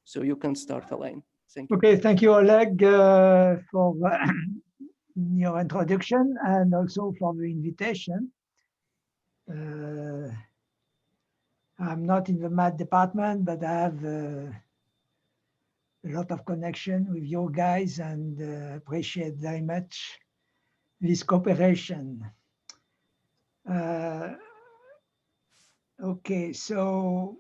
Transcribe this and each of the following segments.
So you can start, Alain. Thank you. Okay, thank you, Oleg, for your introduction and also for the invitation. I'm not in the math department, but I have a lot of connection with you guys and appreciate very much this cooperation. Okay, so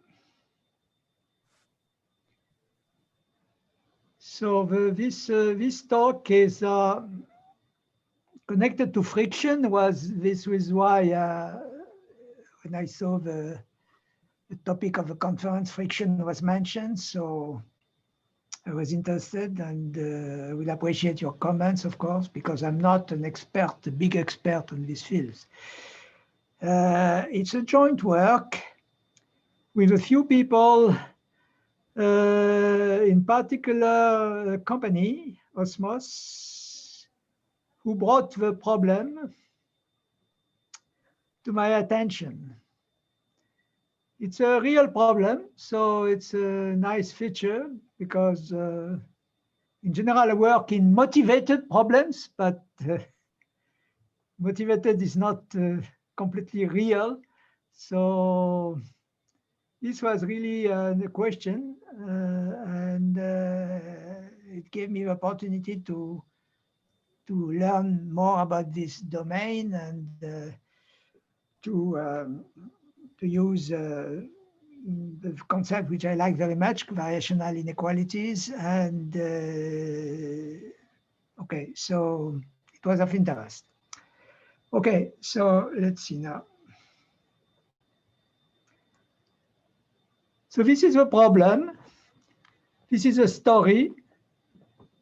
this talk is connected to friction. This was why when I saw the topic of the conference, friction was mentioned, so I was interested, and will appreciate your comments, of course, because I'm not an expert, a big expert on these fields. It's a joint work with a few people, in particular a company, Osmos, who brought the problem to my attention. It's a real problem, so it's a nice feature because in general I work in motivated problems, but motivated is not completely real. So this was really the question, and it gave me the opportunity to learn more about this domain and to use the concept which I like very much, variational inequalities. And okay, so it was of interest. Okay, so let's see now. So this is the problem. This is a story.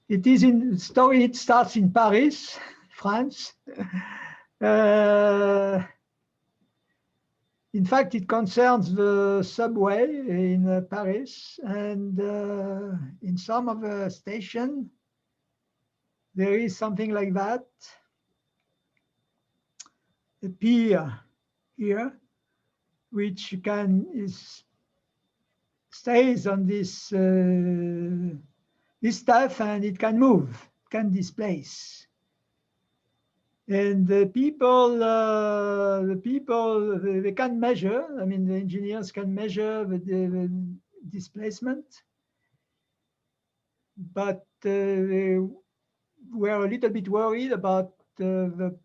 It starts in Paris, France. In fact, it concerns the subway in Paris, and in some of the stations, there is something like that. A pier here, which stays on this stuff, and it can move, can displace. And the people, they can measure. I mean, the engineers can measure the displacement, but they were a little bit worried about the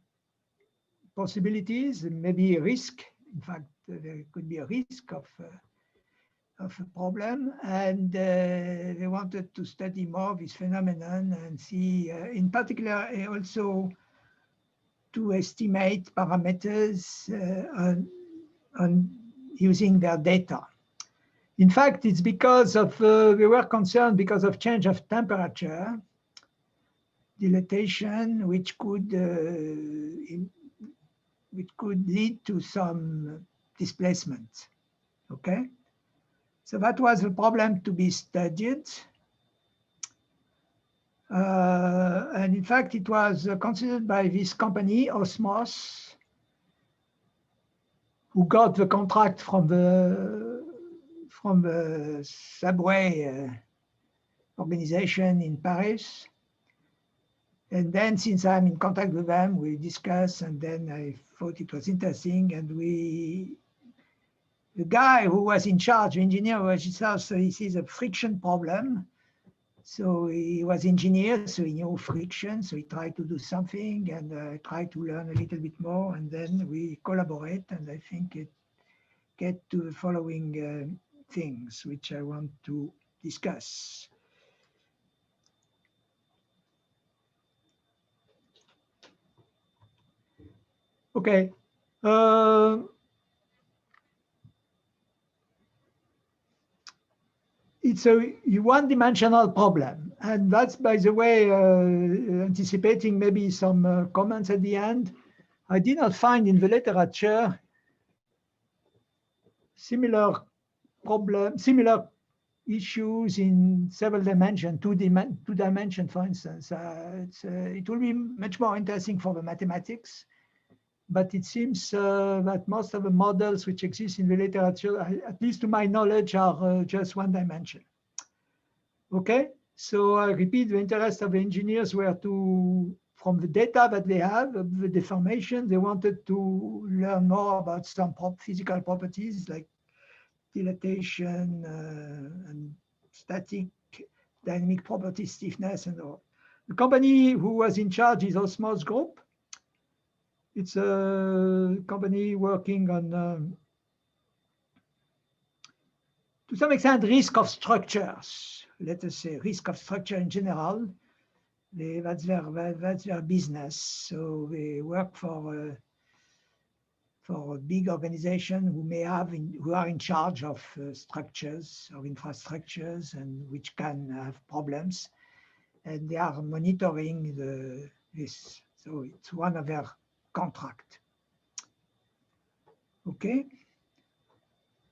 possibilities, maybe a risk. In fact, there could be a risk of a problem, and they wanted to study more this phenomenon and see, in particular, also to estimate parameters on using their data. In fact, it's because of, we were concerned because of change of temperature, dilatation, which could lead to some displacement, okay? So that was the problem to be studied. And in fact, it was considered by this company, Osmos, who got the contract from the subway organization in Paris. And then, since I'm in contact with them, we discussed, and then I thought it was interesting. And the guy who was in charge, the engineer who was in charge, so he sees a friction problem. So he was engineer, so he knew friction, so he tried to do something, and I tried to learn a little bit more, and then we collaborate, and I think it get to the following things, which I want to discuss. Okay. It's a one-dimensional problem. And that's, by the way, anticipating maybe some comments at the end. I did not find in the literature similar issues in several dimensions, two dimension, for instance. It will be much more interesting for the mathematics. But it seems that most of the models which exist in the literature, at least to my knowledge, are just one dimension. Okay, so I repeat, the interest of the engineers were to, from the data that they have, the deformation, they wanted to learn more about some physical properties like dilatation and static dynamic properties, stiffness, and all. The company who was in charge is Osmos Group. It's a company working on, to some extent, risk of structures. Let us say risk of structure in general. That's their business. So they work for a big organization who may have who are in charge of structures or infrastructures and which can have problems, and they are monitoring this. So it's one of their contract. Okay.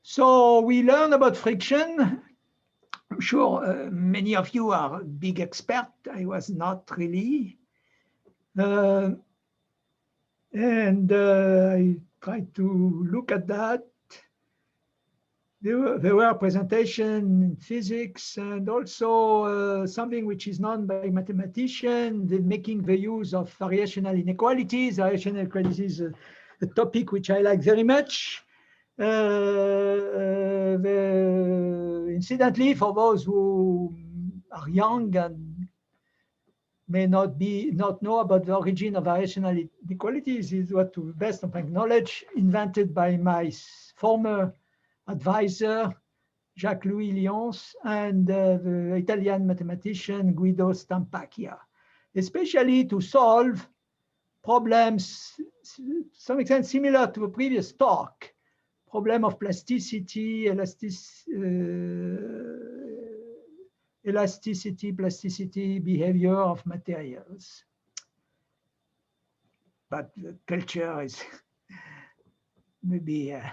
So we learn about friction. I'm sure many of you are big experts. I was not really. I tried to look at that. There were presentations in physics and also something which is known by mathematicians, making the use of variational inequalities. Variational inequalities is a topic which I like very much. Incidentally, for those who are young and may not know about the origin of variational inequalities, is what, to the best of my knowledge, invented by my former advisor, Jacques-Louis Lyons, and the Italian mathematician Guido Stampacchia, especially to solve problems, to some extent similar to the previous talk, problem of plasticity, plasticity, behavior of materials. But the culture is maybe an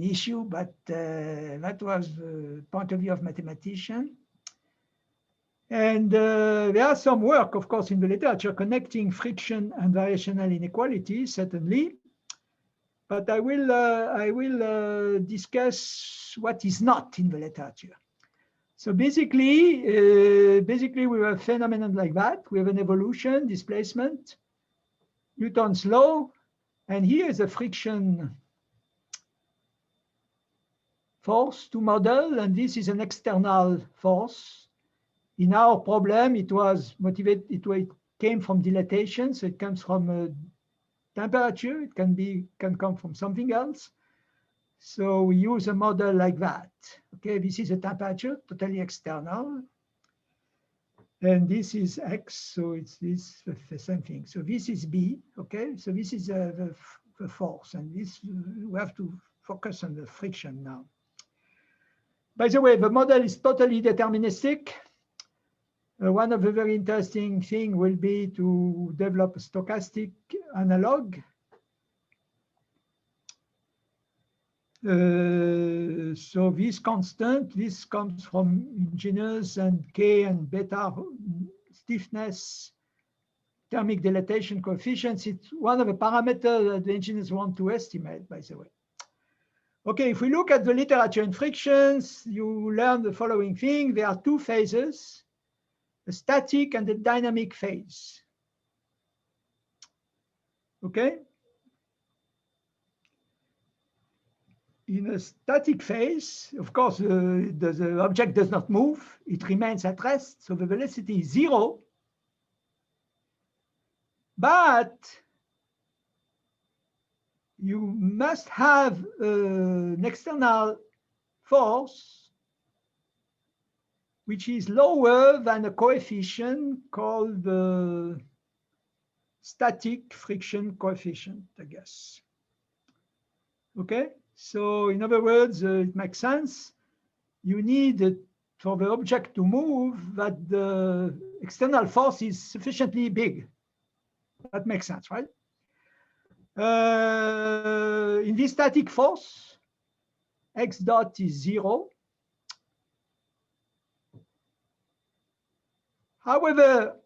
issue, but that was the point of view of mathematician. And there are some work, of course, in the literature connecting friction and variational inequalities, certainly. But I will discuss what is not in the literature. So basically, we have a phenomenon like that. We have an evolution, displacement, Newton's law, and here is a friction force to model, and this is an external force. In our problem, it was motivated, it came from dilatation, so it comes from temperature, it can come from something else. So we use a model like that. Okay, this is a temperature, totally external. And this is X, so it's the same thing. So this is B, okay? So this is the force, and this, we have to focus on the friction now. By the way, the model is totally deterministic. One of the very interesting things will be to develop a stochastic analog. So this constant, this comes from engineers, and K and beta stiffness, thermic dilatation coefficients. It's one of the parameters that the engineers want to estimate, by the way. Okay, if we look at the literature in frictions, you learn the following thing. There are two phases, a static and a dynamic phase. Okay? In a static phase, of course, the object does not move. It remains at rest, so the velocity is 0. But you must have an external force which is lower than a coefficient called the static friction coefficient, I guess. Okay? So in other words, it makes sense. You need, for the object to move, that the external force is sufficiently big. That makes sense, right? In this static force, x dot is 0. However,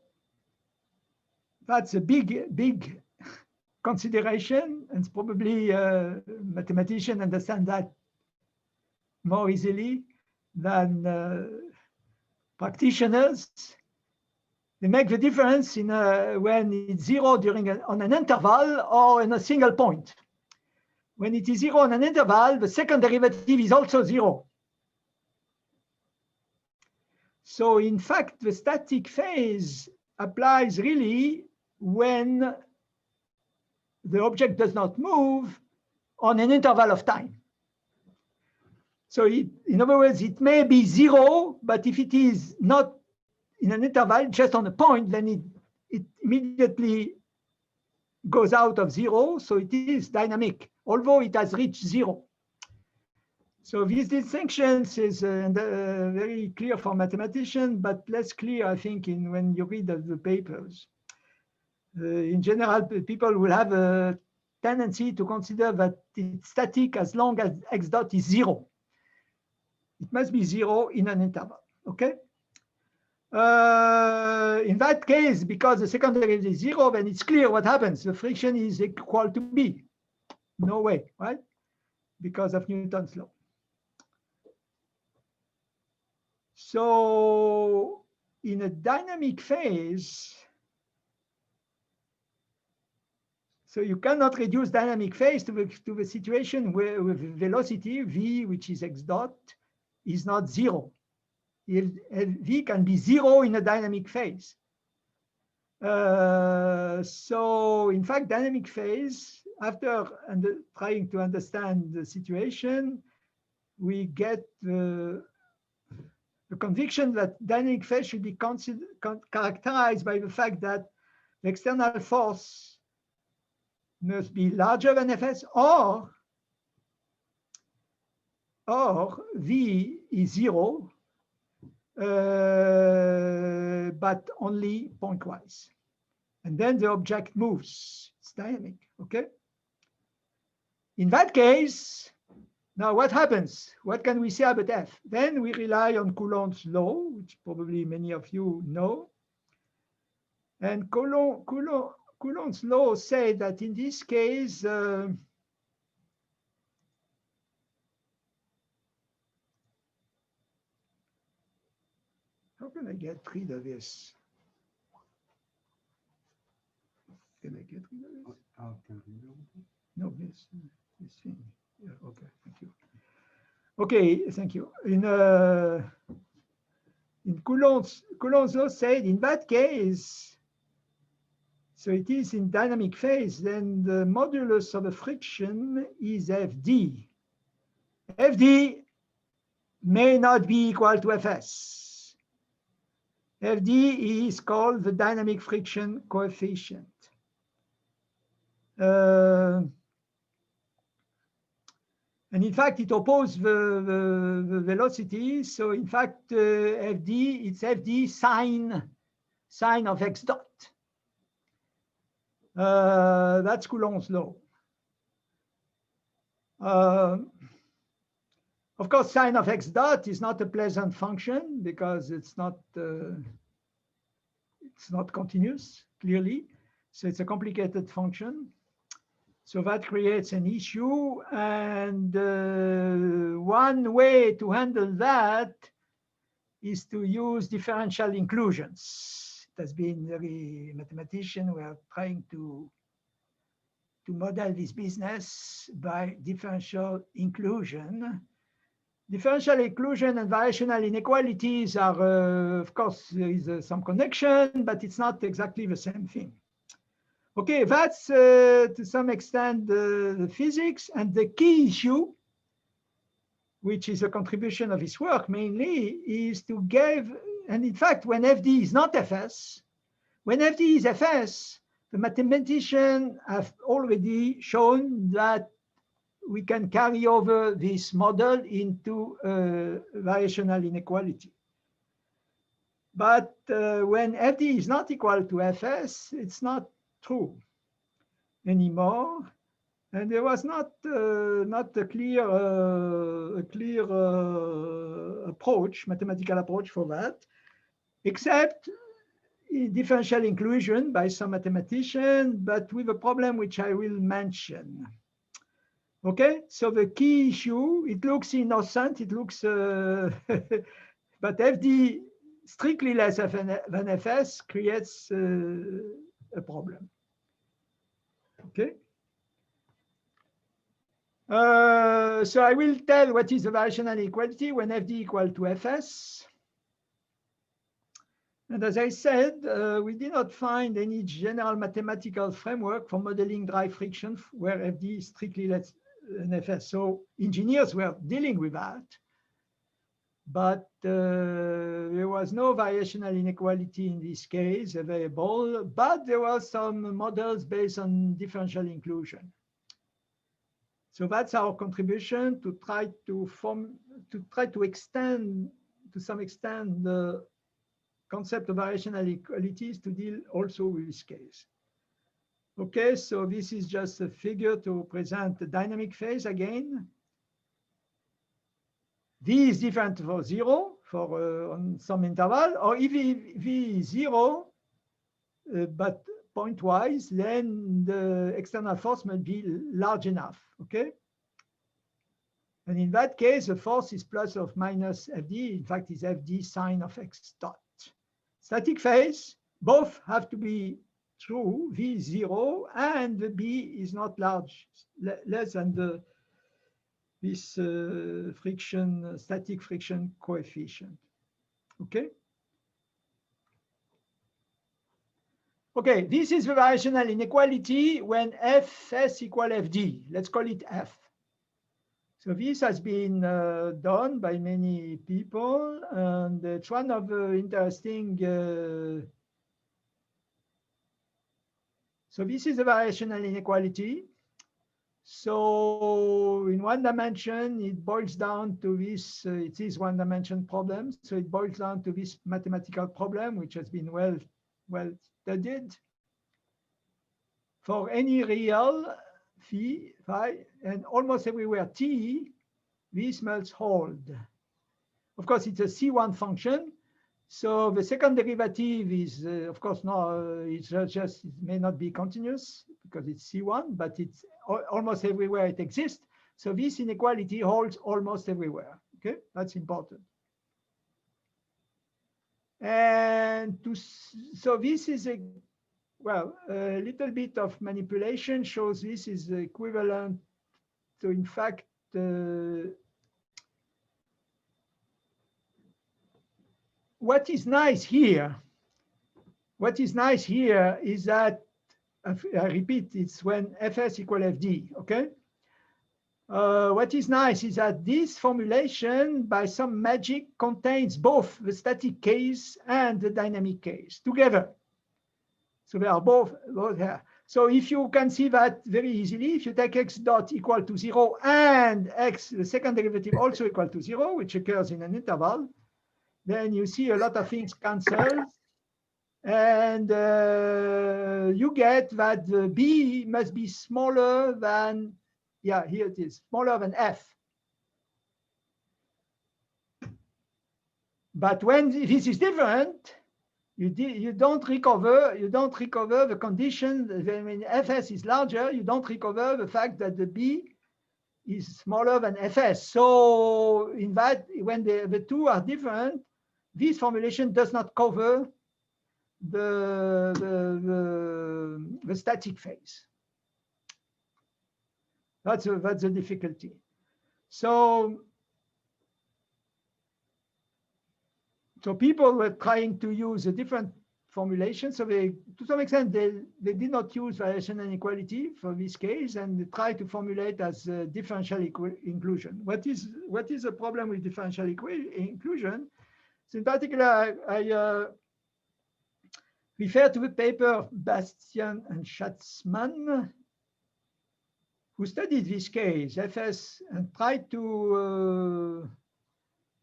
that's a big consideration, and probably mathematicians understand that more easily than practitioners, they make the difference in when it's zero on an interval or in a single point. When it is zero on an interval, the second derivative is also zero. So in fact, the static phase applies really when the object does not move on an interval of time. So in other words, it may be zero, but if it is not in an interval, just on a point, then it immediately goes out of zero. So it is dynamic, although it has reached zero. So this distinction is very clear for mathematicians, but less clear, I think, when you read the papers. In general, people will have a tendency to consider that it's static as long as x dot is zero. It must be zero in an interval, okay? In that case, because the second derivative is zero, then it's clear what happens. The friction is equal to B. No way, right? Because of Newton's law. So in a dynamic phase, so you cannot reduce dynamic phase to the situation where with velocity v, which is x dot, is not zero. V can be zero in a dynamic phase. So in fact, dynamic phase, after trying to understand the situation, we get the conviction that dynamic phase should be characterized by the fact that the external force must be larger than Fs, or V is zero, but only pointwise. And then the object moves. It's dynamic, okay? In that case, now what happens? What can we say about F? Then we rely on Coulomb's law, which probably many of you know. And Coulomb's law said that in this case, how can I get rid of this? Can I get rid of this? No, this thing. Yeah, okay, thank you. Okay, thank you. In Coulomb's law said in that case, so it is in dynamic phase, then the modulus of a friction is Fd. Fd may not be equal to Fs. Fd is called the dynamic friction coefficient. And in fact, it opposes the velocity. So in fact, Fd, it's Fd sine of x dot. That's Coulomb's law. Of course, sine of x dot is not a pleasant function because it's not continuous, clearly. So it's a complicated function. So that creates an issue. And one way to handle that is to use differential inclusions. It has been very mathematicians who are trying to model this business by differential inclusion. Differential inclusion and variational inequalities are, of course, there is some connection, but it's not exactly the same thing. Okay, that's to some extent the physics, and the key issue, which is a contribution of his work mainly, is to give, and in fact, when Fd is not Fs, when Fd is Fs, the mathematicians have already shown that we can carry over this model into variational inequality. But when Fd is not equal to Fs, it's not true anymore, and there was not a clear approach, mathematical approach for that, except differential inclusion by some mathematician, but with a problem which I will mention. Okay, so the key issue, it looks innocent, it looks, but Fd strictly less than Fs creates a problem. Okay. So I will tell what is the variational inequality when Fd equal to Fs. And as I said, we did not find any general mathematical framework for modeling dry friction where Fd is strictly less than Fs. So engineers were dealing with that, but there was no variational inequality in this case available, but there were some models based on differential inclusion. So that's our contribution to try to extend to some extent the concept of variational inequalities to deal also with this case. Okay, so this is just a figure to present the dynamic phase again. V is different for 0 for on some interval, or if V is 0, but pointwise, then the external force must be large enough, okay? And in that case, the force is plus or minus Fd. In fact, is Fd sine of x dot. Static phase, both have to be true, V is 0, and the B is not large, less than this static friction coefficient. Okay? Okay, this is the variational inequality when Fs equal Fd. Let's call it F. So this has been done by many people, and it's one of the interesting. So this is the variational inequality. So in one dimension, it boils down to this. It is one-dimension problem. So it boils down to this mathematical problem, which has been well studied. For any real phi, and almost everywhere t, this must hold. Of course, it's a C1 function. So the second derivative is, of course, no, it's just, it may not be continuous because it's C1, but it's almost everywhere it exists. So this inequality holds almost everywhere. Okay, that's important. And so this is a little bit of manipulation shows this is equivalent to, in fact, what is nice here is that, I repeat, it's when Fs equal Fd, okay? What is nice is that this formulation, by some magic, contains both the static case and the dynamic case together. So they are both here. So if you can see that very easily, if you take x dot equal to 0 and x, the second derivative also equal to 0, which occurs in an interval, then you see a lot of things cancel. And you get that the B must be smaller than, yeah, here it is, smaller than F. But when this is different, you don't recover the condition. When Fs is larger, you don't recover the fact that the B is smaller than Fs. So in that, when the two are different, this formulation does not cover the static phase. That's a difficulty. So people were trying to use a different formulation. So they, to some extent, they did not use variational inequality for this case, and they tried to formulate as differential inclusion. What is the problem with differential inclusion? So in particular, I refer to the paper of Bastian and Schatzman, who studied this case, Fs, and tried to,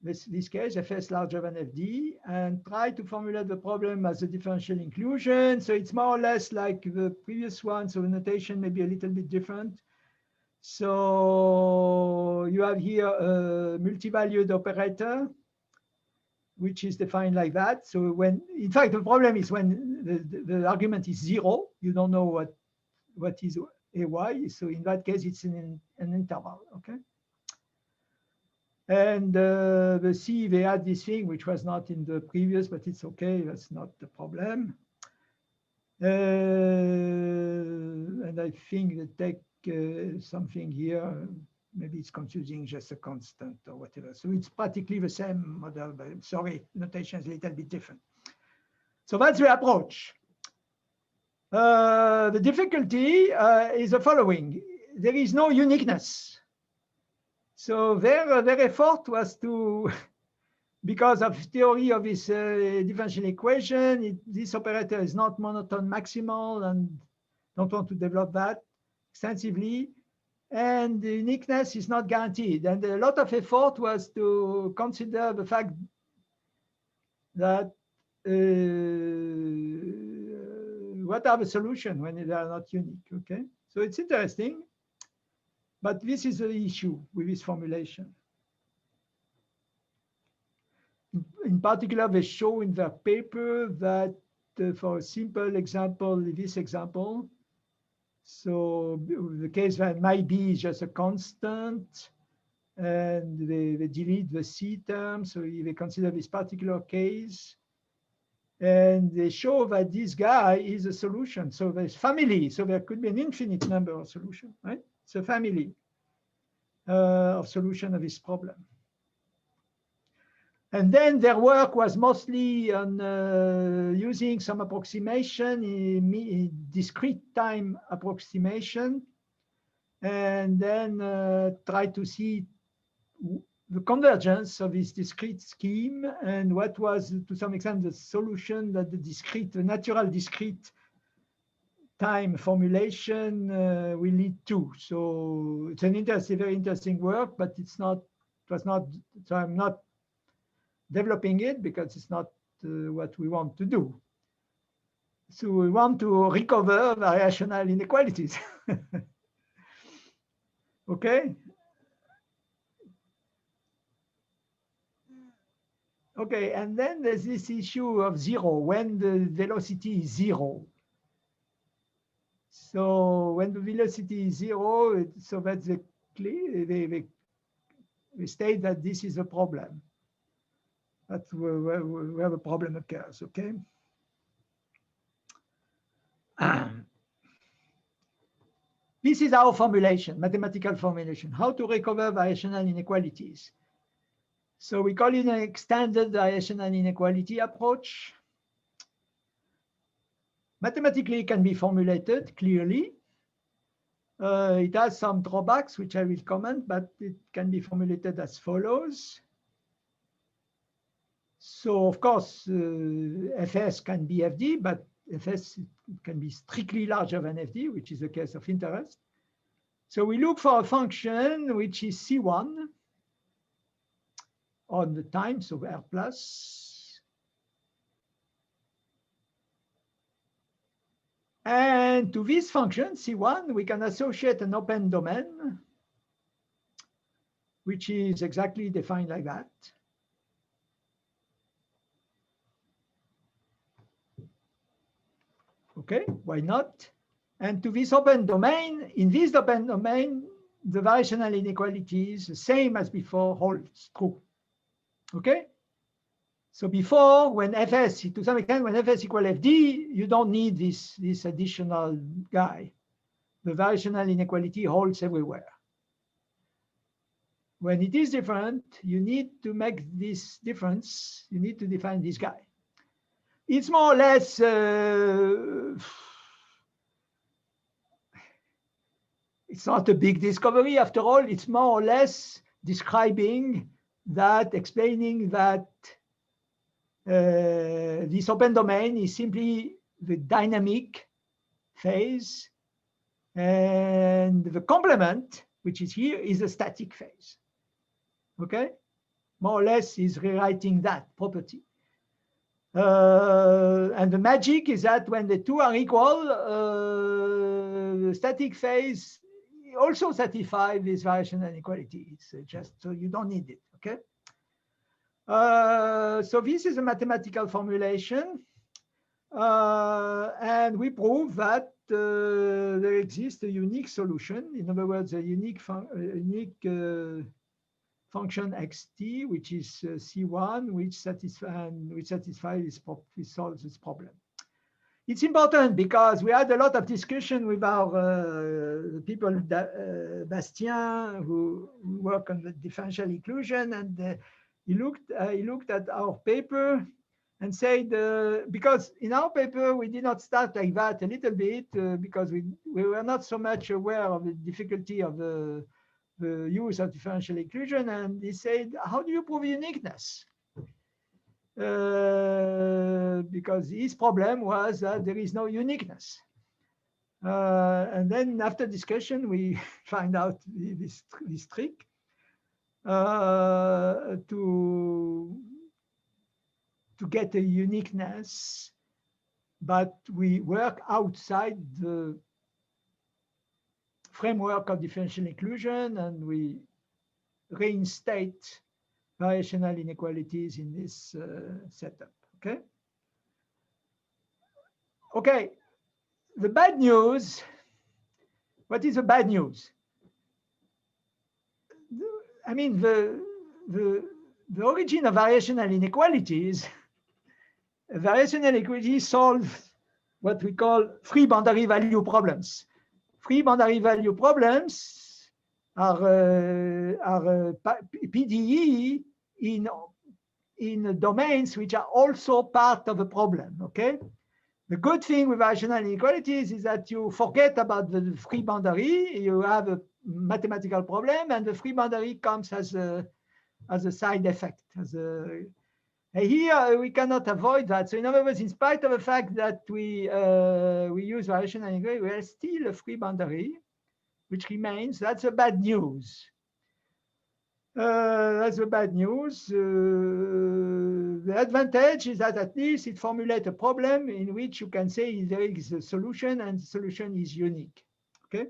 this case, Fs larger than Fd, and tried to formulate the problem as a differential inclusion. So it's more or less like the previous one, so the notation may be a little bit different. So you have here a multi-valued operator, which is defined like that. So when, in fact, the problem is when the argument is 0, you don't know what is AY. So in that case, it's in an interval, okay? And the C, they had this thing which was not in the previous, but it's okay, that's not the problem. And I think they take something here, maybe it's confusing just a constant or whatever. So it's practically the same model, but sorry, notation is a little bit different. So that's the approach. The difficulty is the following. There is no uniqueness. So their effort was to, because of theory of this differential equation, this operator is not monotone maximal, and don't want to develop that extensively. And the uniqueness is not guaranteed. And a lot of effort was to consider the fact that what are the solutions when they are not unique, okay? So it's interesting, but this is the issue with this formulation. In particular, they show in their paper that for a simple example, this example, so the case that might be is just a constant, and they delete the C term, so they consider this particular case, and they show that this guy is a solution. So there's family, so there could be an infinite number of solutions, right? It's a family of solution of this problem. And then their work was mostly on using some approximation, in discrete time approximation, and then try to see the convergence of this discrete scheme and what was, to some extent, the solution that the natural discrete time formulation will lead to. So it's an very interesting work, but so I'm not developing it because it's not what we want to do. So we want to recover variational inequalities. Okay? Okay, and then there's this issue of zero, when the velocity is zero. So when the velocity is zero, so that's they state that this is a problem. That's where the problem occurs, okay? This is our formulation, mathematical formulation, how to recover variational inequalities. So we call it an extended variational inequality approach. Mathematically, it can be formulated clearly. It has some drawbacks, which I will comment, but it can be formulated as follows. So, of course, Fs can be Fd, but Fs can be strictly larger than Fd, which is the case of interest. So we look for a function which is C1 on the time, so R plus. And to this function, C1, we can associate an open domain, which is exactly defined like that. Okay, why not? And to this open domain, in this open domain, the variational inequality is the same as before holds true. Okay? So before, when Fs, to some extent, when Fs equal Fd, you don't need this additional guy. The variational inequality holds everywhere. When it is different, you need to make this difference. You need to define this guy. It's more or less, it's not a big discovery after all. It's more or less describing that, explaining that this open domain is simply the dynamic phase, and the complement, which is here, is a static phase. Okay? More or less is rewriting that property. And the magic is that when the two are equal, the static phase also satisfies this variational inequality. It's just so you don't need it, okay? So this is a mathematical formulation, and we prove that there exists a unique solution. In other words, a unique function xt, which is C1, which satisfies this solves this problem. It's important because we had a lot of discussion with our people, Bastien, who work on the differential inclusion, and he looked at our paper and said, because in our paper we did not start like that a little bit because we were not so much aware of the difficulty of the use of differential inclusion, and he said, how do you prove uniqueness? Because his problem was that there is no uniqueness. And then after discussion, we find out this trick to get a uniqueness, but we work outside the framework of differential inclusion, and we reinstate variational inequalities in this setup, okay? Okay, the bad news, what is the bad news? I mean, the origin of variational inequalities, variational inequalities solve what we call free boundary value problems. Free boundary value problems are PDE in domains which are also part of a problem, okay? The good thing with variational inequalities is that you forget about the free boundary, you have a mathematical problem, and the free boundary comes as a side effect. Here, we cannot avoid that. So in other words, in spite of the fact that we use variational inequality, we are still a free boundary, which remains. That's the bad news. That's the bad news. The advantage is that at least it formulates a problem in which you can say there is a solution and the solution is unique. Okay,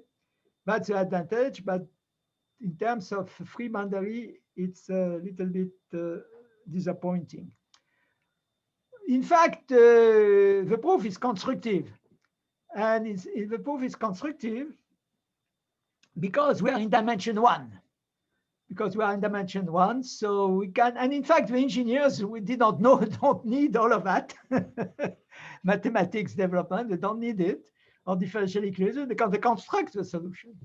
that's the advantage. But in terms of free boundary, it's a little bit disappointing. In fact, the proof is constructive, and the proof is constructive because we are in dimension 1. Because we are in dimension 1, so we can, and in fact, the engineers, we did not know, don't need all of that. Mathematics development, they don't need it, or differential equation, because they construct the solution.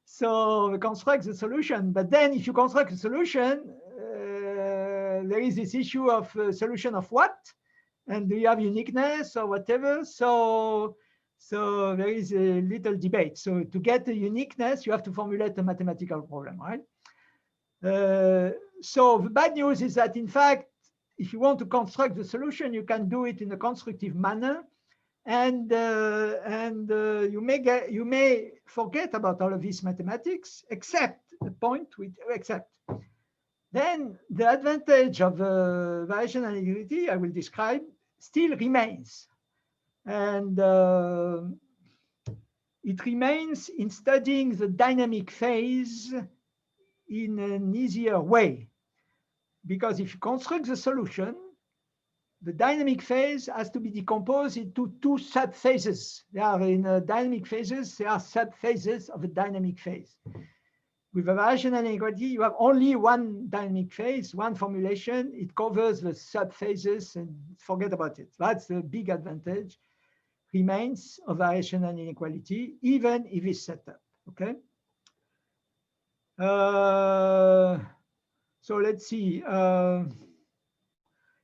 So they construct the solution, but then if you construct a solution, there is this issue of solution of what? And do you have uniqueness or whatever? So there is a little debate. So to get the uniqueness, you have to formulate a mathematical problem, right? So the bad news is that, in fact, if you want to construct the solution, you can do it in a constructive manner, and you may forget about all of this mathematics, except the point with except. Then the advantage of variational inequality I will describe still remains, and it remains in studying the dynamic phase in an easier way, because if you construct the solution, the dynamic phase has to be decomposed into 2 subphases. There are in dynamic phases, there are subphases of a dynamic phase. With a variational inequality, you have only one dynamic phase, one formulation. It covers the subphases and forget about it. That's the big advantage remains of variational inequality, even if it's set up, okay? So let's see.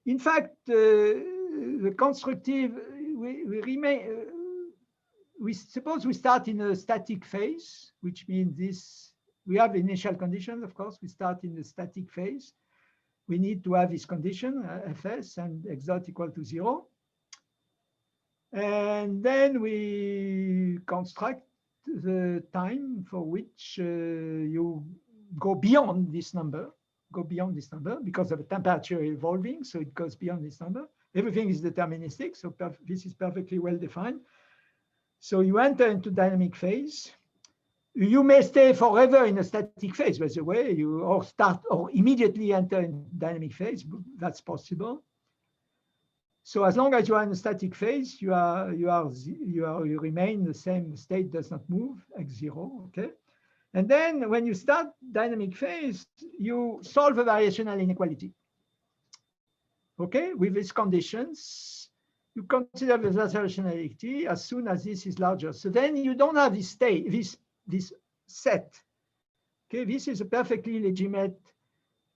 In fact, the constructive, we remain. We suppose we start in a static phase, which means this. We have initial conditions, of course. We start in the static phase. We need to have this condition, Fs and x dot equal to 0. And then we construct the time for which you go beyond this number, because of the temperature evolving, so it goes beyond this number. Everything is deterministic, so this is perfectly well defined. So you enter into dynamic phase. You may stay forever in a static phase, by the way, or immediately enter in dynamic phase. That's possible. So as long as you are in a static phase, you remain the same state, does not move, x0, okay? And then when you start dynamic phase, you solve a variational inequality. Okay, with these conditions, you consider the variationality as soon as this is larger. So then you don't have this state, this set. Okay, this is a perfectly legitimate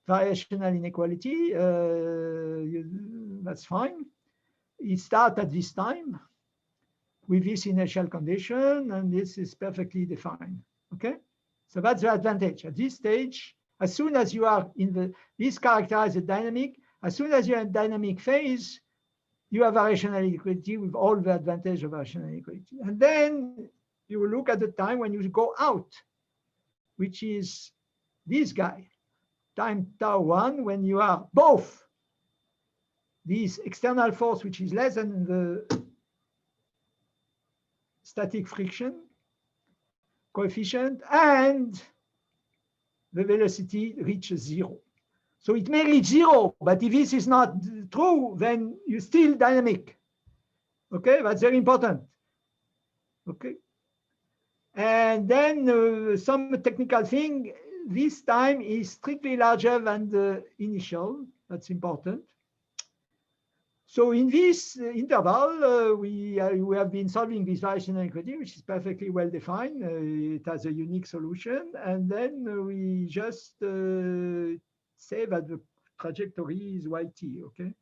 variational inequality. That's fine. It starts at this time with this initial condition, and this is perfectly defined. Okay, so that's the advantage. At this stage, as soon as you are in this characterizes a dynamic, as soon as you're in dynamic phase, you have variational inequality with all the advantage of variational inequality. And then you will look at the time when you go out, which is this guy, time tau 1, when you are both this external force, which is less than the static friction coefficient, and the velocity reaches 0. So it may reach 0, but if this is not true, then you're still dynamic. Okay, that's very important. Okay. And then some technical thing, this time is strictly larger than the initial. That's important. So in this interval, we have been solving this variational inequality, which is perfectly well defined. It has a unique solution. And then we just say that the trajectory is yt, okay?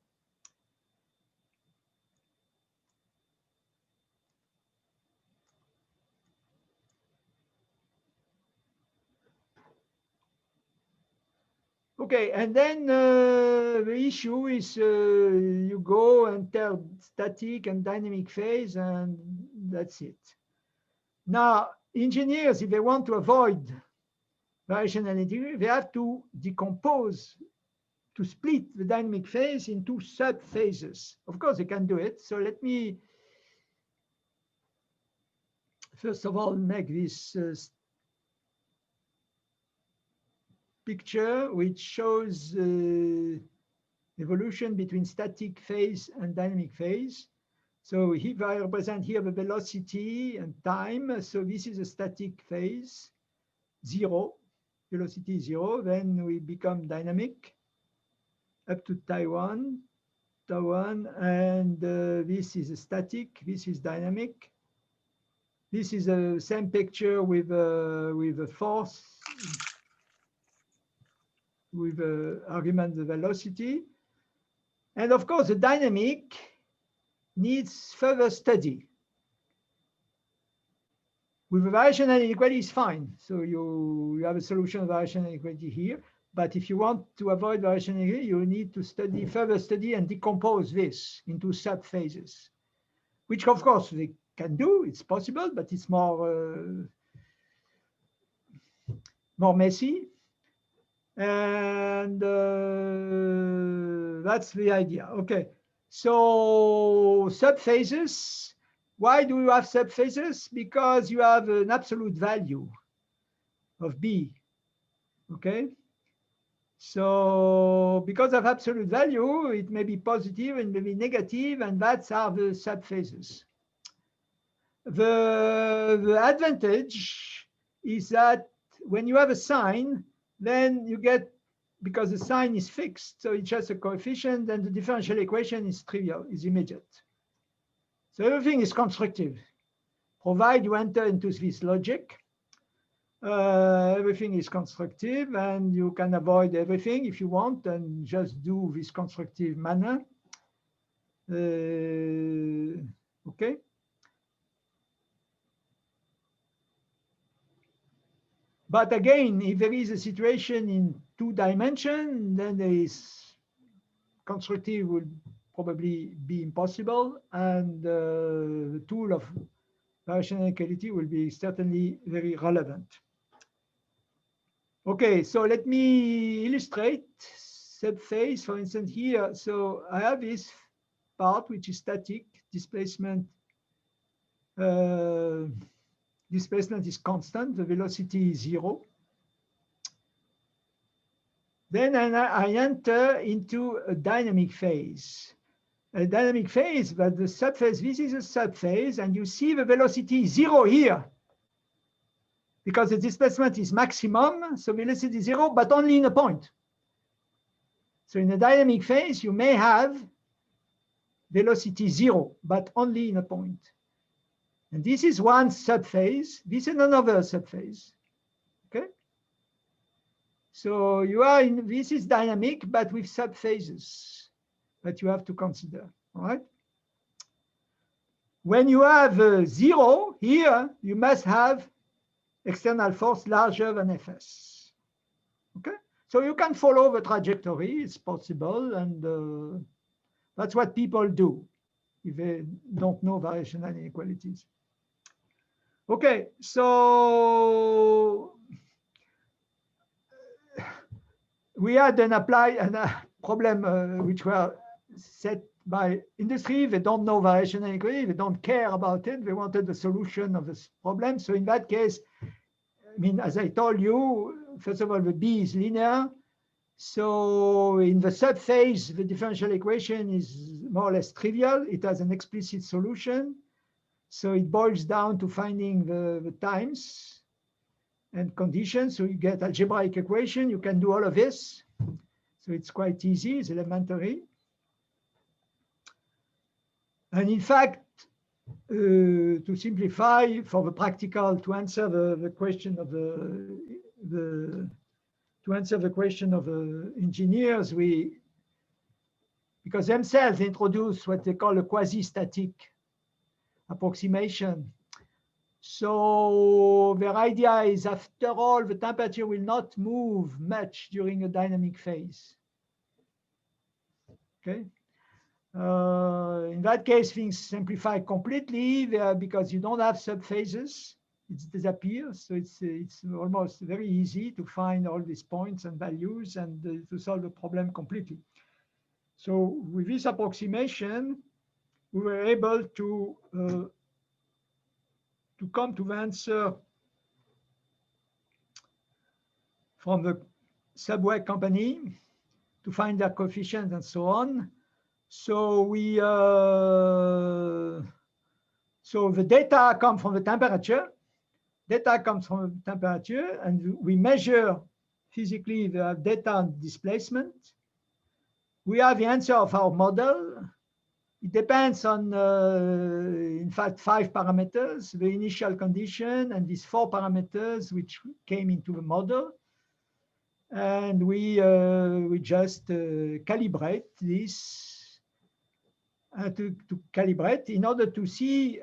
Okay, and then the issue is you go and tell static and dynamic phase, and that's it. Now, engineers, if they want to avoid variational integral, they have to decompose, to split the dynamic phase into sub-phases. Of course, they can do it. So let me, first of all, make this picture, which shows evolution between static phase and dynamic phase. So if I represent here the velocity and time, so this is a static phase, 0, velocity 0, then we become dynamic up to tau 1, and this is a static, this is dynamic. This is the same picture with a force, with argument the velocity. And of course, the dynamic needs further study. With a variational inequality is fine. So you have a solution of variational inequality here. But if you want to avoid variational inequality, you need to study, further study and decompose this into sub-phases, which of course they can do. It's possible, but it's more messy. And that's the idea. Okay, so subphases. Why do you have subphases? Because you have an absolute value of B. Okay, so because of absolute value, it may be positive and may be negative, and that's how the subphases. The advantage is that when you have a sign, then you get, because the sign is fixed, so it's just a coefficient, and the differential equation is trivial, is immediate. So everything is constructive, provided you enter into this logic. Everything is constructive, and you can avoid everything if you want, and just do this constructive manner. Okay. But again, if there is a situation in 2 dimensions, then there is constructive will probably be impossible, and the tool of variational inequality will be certainly very relevant. Okay, so let me illustrate subphase, for instance, here. So I have this part which is static, displacement. Displacement is constant, the velocity is 0. Then I enter into a dynamic phase. A dynamic phase, but the subphase, this is a subphase, and you see the velocity is 0 here. because the displacement is maximum, so velocity is 0, but only in a point. So in a dynamic phase, you may have velocity 0, but only in a point. And this is one subphase. This is another subphase. Okay. So you are in, this is dynamic, but with subphases that you have to consider. All right. When you have 0 here, you must have external force larger than Fs. Okay. So you can follow the trajectory. It's possible, and that's what people do if they don't know variational inequalities. Okay, so we had an problem which were set by industry. They don't know variational inequality. They don't care about it. They wanted the solution of this problem. So in that case, I mean, as I told you, first of all, the B is linear. So in the subphase, the differential equation is more or less trivial. It has an explicit solution. So it boils down to finding the times and conditions. So you get algebraic equation. You can do all of this. So it's quite easy. It's elementary. And in fact, to simplify for the practical, to answer the question of engineers, because themselves introduce what they call a quasi-static approximation. So their idea is, after all, the temperature will not move much during a dynamic phase. Okay. In that case, things simplify completely because you don't have subphases. It disappears. So it's almost very easy to find all these points and values and to solve the problem completely. So with this approximation, we were able to come to the answer from the subway company to find their coefficient and so on. So we so the data come from the temperature. Data comes from the temperature, and we measure physically the data on displacement. We have the answer of our model. It depends on, in fact, 5 parameters: the initial condition and these 4 parameters which came into the model. And we just calibrate this to calibrate in order to see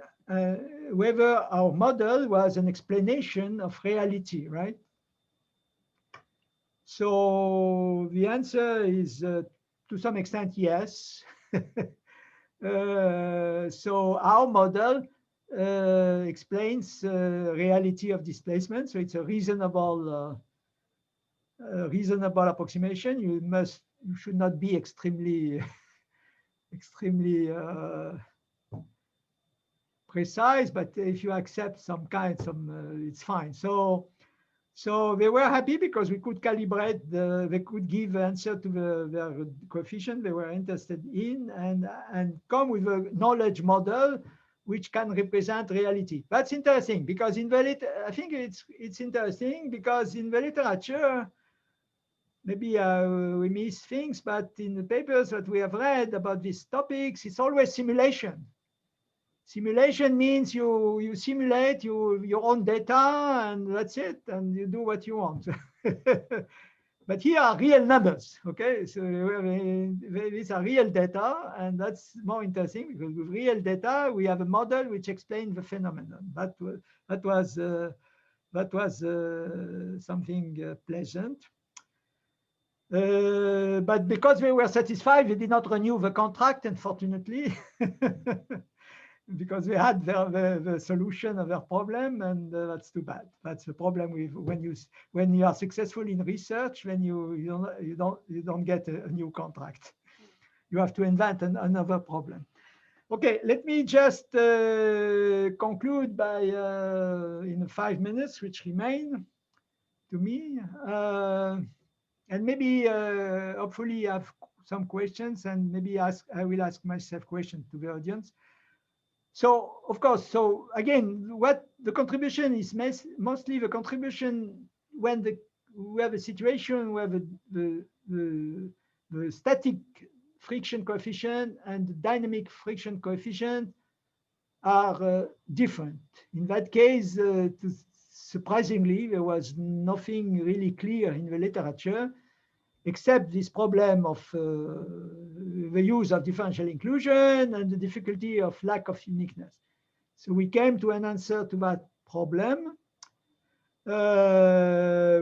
whether our model was an explanation of reality, right? So the answer is to some extent yes. So our model explains reality of displacement. So it's a reasonable approximation. You should not be extremely precise, but if you accept it's fine. So they were happy because we could calibrate they could give the answer to their coefficient they were interested in and come with a knowledge model which can represent reality. That's interesting because I think it's interesting because in the literature, maybe we miss things, but in the papers that we have read about these topics, it's always simulation. Simulation means you simulate your own data and that's it, and you do what you want. But here are real numbers, okay? So these are real data, and that's more interesting because with real data, we have a model which explains the phenomenon. That was something pleasant. But because we were satisfied, we did not renew the contract, unfortunately. Because we had the solution of their problem, and that's too bad. That's the problem with when you are successful in research, when you don't get a new contract. You have to invent another problem. Okay, let me just conclude by in 5 minutes which remain to me, and maybe hopefully have some questions, and maybe I will ask myself questions to the audience. So of course, so again, what the contribution is mostly the contribution when we have a situation where the static friction coefficient and the dynamic friction coefficient are different. In that case, surprisingly, there was nothing really clear in the literature, except this problem of the use of differential inclusion and the difficulty of lack of uniqueness. So we came to an answer to that problem,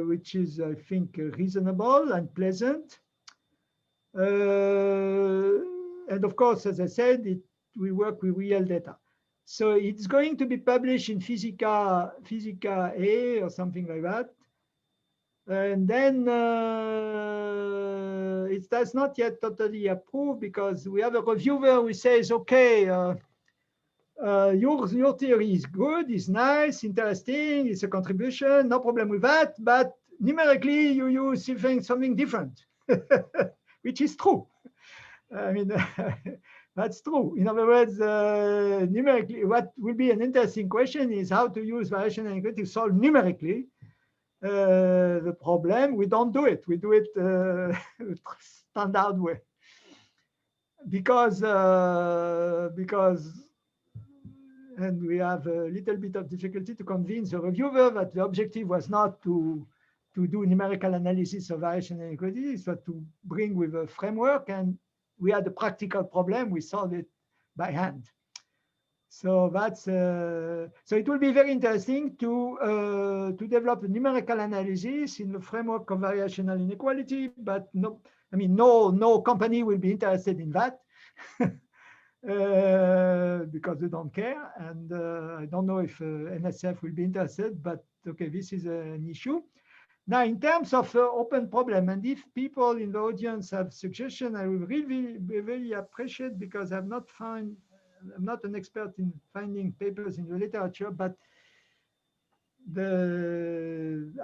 which is, I think, reasonable and pleasant. And of course, as I said, we work with real data. So it's going to be published in Physica A or something like that. And then it does not yet totally approve because we have a reviewer who says, okay, your theory is good, is nice, interesting, it's a contribution, no problem with that, but numerically you use something different, which is true. I mean, that's true. In other words, numerically, what will be an interesting question is how to use variation and inequality to solve numerically the problem. We don't do it. We do it standard way because and we have a little bit of difficulty to convince the reviewer that the objective was not to do numerical analysis of variation and inequality, but to bring with a framework. And we had a practical problem. We solved it by hand. So that's so it will be very interesting to develop a numerical analysis in the framework of variational inequality. But no, I mean, no company will be interested in that because they don't care. And I don't know if NSF will be interested. But okay, this is an issue. Now, in terms of open problem, and if people in the audience have suggestions, I will really appreciate, because I'm not an expert in finding papers in the literature, but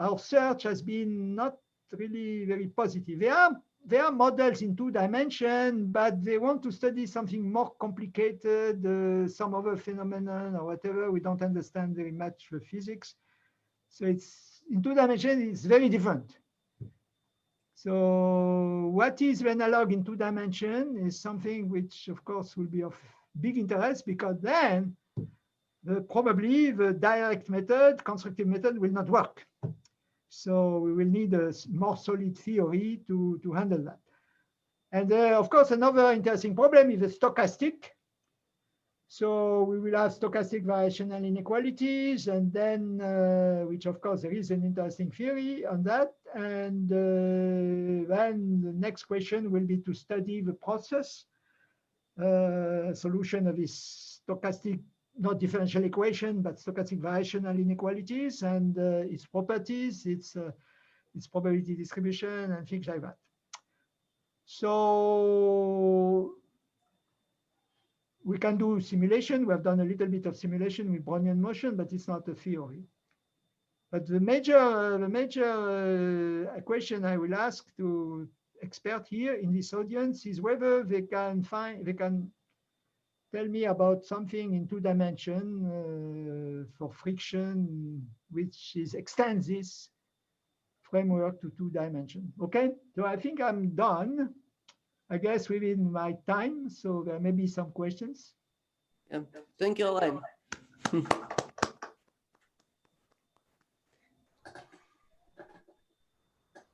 our search has been not really very positive. There are models in 2 dimensions, but they want to study something more complicated, some other phenomenon or whatever. We don't understand very much the physics. So it's in 2 dimensions, it's very different. So what is the analog in 2 dimensions is something which, of course, will be of big interest, because then probably the direct method, constructive method, will not work. So we will need a more solid theory to handle that. And of course, another interesting problem is the stochastic. So we will have stochastic variational inequalities, and then, which of course there is an interesting theory on that. And then the next question will be to study the process, solution of this stochastic, not differential equation, but stochastic variational inequalities and its properties, its probability distribution and things like that. So we can do simulation. We have done a little bit of simulation with Brownian motion, but it's not a theory. But the major question I will ask to expert here in this audience is whether they can tell me about something in 2 dimensions for friction, which extends this framework to 2 dimensions. Okay, so I think I'm done. I guess within my time, so there may be some questions. Yeah. Thank you, Alain.